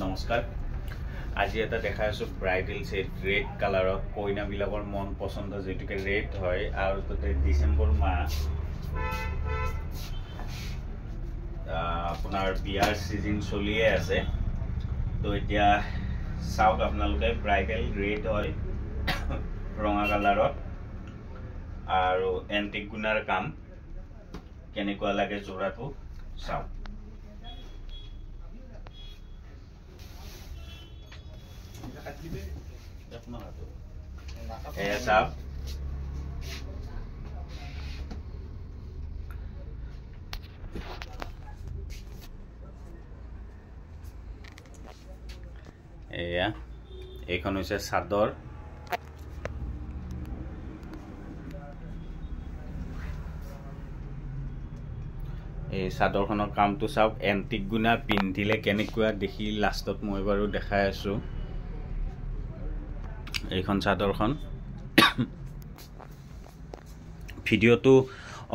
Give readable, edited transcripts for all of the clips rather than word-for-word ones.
নমস্কাৰ আজি এটা দেখাই আছো ব্ৰাইডেল সেট ৰেড কালাৰত কইনা বিলাকৰ মন পছন্দ যেটুকে ৰেড হয় আৰু ততে ডিসেম্বৰ মাহ আপোনাৰ বিয়াৰ সিজন চলিয়ে আছে তো এতিয়া সাউথ আপোনালোকে ব্ৰাইডেল ৰেড হয় ৰঙা কালাৰত আৰু এন্টিক গুণাৰ কাম কেনেকুৱা লাগে জোৰাটো চাও ऐसा এইখন হৈছে চাদৰ এই চাদৰখনৰ কামটো চাওক এন্টিক গুণা পিন্ধিলে কেনেকুৱা দেখি লাষ্টত মই বাৰু দেখাই আছো এইখন চাদৰখন ভিডিওটো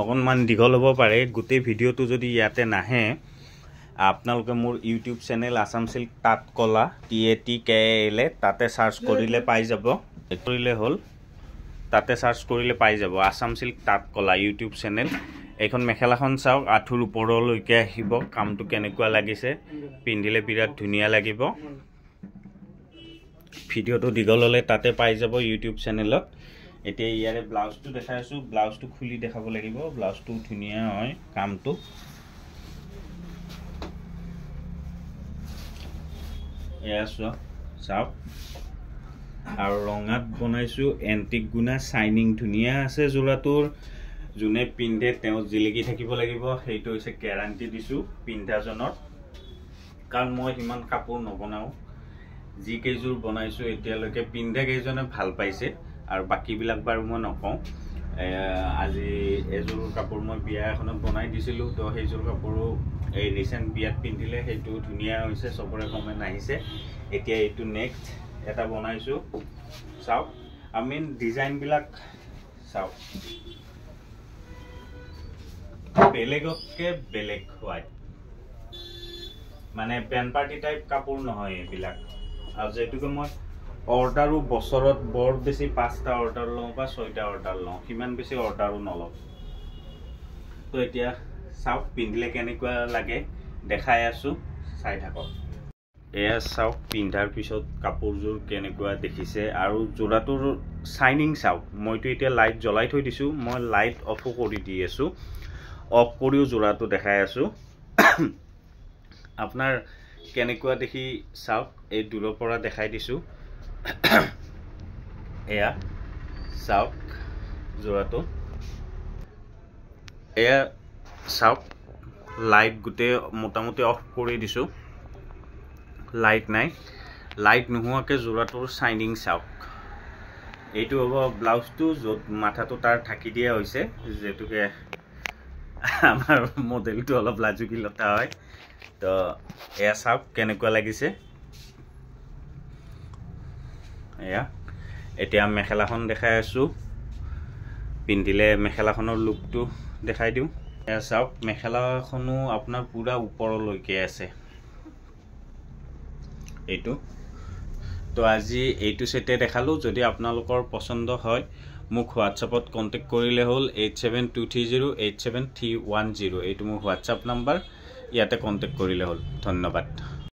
অকনমান দীঘল হ'ব পাৰে গোটেই ভিডিওটো যদি ইয়াতে নাহে আপোনালোকে মোৰ ইউটিউব চেনেল আসাম সিল্ক তাঁত কলা TATKL তাতে সাৰ্চ কৰিলে পাই যাব কৰিলে হল তাতে সাৰ্চ কৰিলে পাই যাব আসাম সিল্ক তাঁত কলা ইউটিউব চেনেল এইখন মেখেলাখন চাওক আঠুৰ ওপৰলৈকে আহিব কামটো কেনেকুৱা লাগিছে পিন্ধিলে বিৰাট ধুনীয়া লাগিব ভিডিওটো দীঘল হলে তাতে পাই যাব ইউটিউব চেনেলত এতিয়া ইয়াৰে ব্লাউজটো দেখাই আছো ব্লাউজটো খুলি দেখাব লাগিব ব্লাউজটো ধুনীয়া হয় কামটো এয়াছো চাওক আৰু ৰঙাত বনাইছো এন্টিক গুণা শাইনিং ধুনীয়া আছে জোৰাটোৰ জুনে পিন্ধে তেও জিলিকি থাকিব লাগিব সেইটো হৈছে গ্যাৰান্টি দিছো পিন্ধাজনৰ কাৰণ মই ইমান কাপোৰ নবনাও যি কেজুৰ বনাইছো এতিয়ালৈকে পিন্ধে কেজনে ভাল পাইছে আৰু বাকি বিলাক বাৰু মই নকওঁ আজি এজোৰ কাপোৰ মই বিয়া এখনত বনাই দিছিলো তো সেইজোৰ কাপোৰো এই ৰিসেন্ট বিয়াত পিন্ধিলে সেইটো ধুনীয়া হৈছে সবৰে কমেন্ট আহিছে এতিয়া এইটো নেক্সট এটা বনাইছো চাওক আমি ডিজাইন বিলাক চাওক বেলেগকে বেলেগ হয় মানে পেন পাৰ্টি টাইপ কাপোৰ নহয় এইবিলাক আৰু যেটুকে মই অৰ্ডাৰো বছৰত বৰ বেছি 5টা অৰ্ডাৰ লওঁ বা 6টা অৰ্ডাৰ লওঁ কিমান বেছি অৰ্ডাৰো নলওঁ তো এতিয়া চাওক পিন্ধিলে কেনেকুৱা লাগে দেখাই আছো চাই থাকক এয়া চাওক পিন্ধাৰ পিছত কাপোৰজোৰ কেনেকুৱা দেখিছে আৰু জোৰাটোৰ শাইনিং চাওক মইতো এতিয়া লাইট জ্বলাই থৈ দিছো মই লাইট অফো কৰি দি আছো অফ কৰিও জোৰাটো দেখাই আছো আপোনাৰ কেনেকুৱা দেখি চাওক এই দূৰৰ পৰা দেখাই দিছো এয়া চাওক জোৰাটো এয়া চাওক লাইট গুটে মোটামুটি অফ কৰি দিছো লাইট নাই লাইট নোহোৱাকে জোৰাটোৰ শাইনিং চাওক এইটো হ'ব ব্লাউজটো যত মাথাটো তাৰ ঢাকি দিয়া হৈছে যেটুকে আমাৰ মডেলটো অলপ লাজুকিলতা হয় তো এয়া চাওক কেনেকুৱা লাগিছে এয়া এতিয়া মেখেলাখন দেখাই আছো পিন্ধিলে মেখেলাখনৰ লুকটো দেখাই দিও এয়া চাওক মেখেলাখনো আপোনাৰ পুৰা ওপৰলৈকে আছে এইটো তো আজি এইটো সেটে দেখালো যদি আপোনালোকৰ পছন্দ হয় মোক হোৱাটছআপত কন্টাক্ট কৰিলে হল 8723087310 এইটো মোৰ হোৱাটছআপ নম্বৰ ইয়াতে কন্টাক্ট কৰিলে হল ধন্যবাদ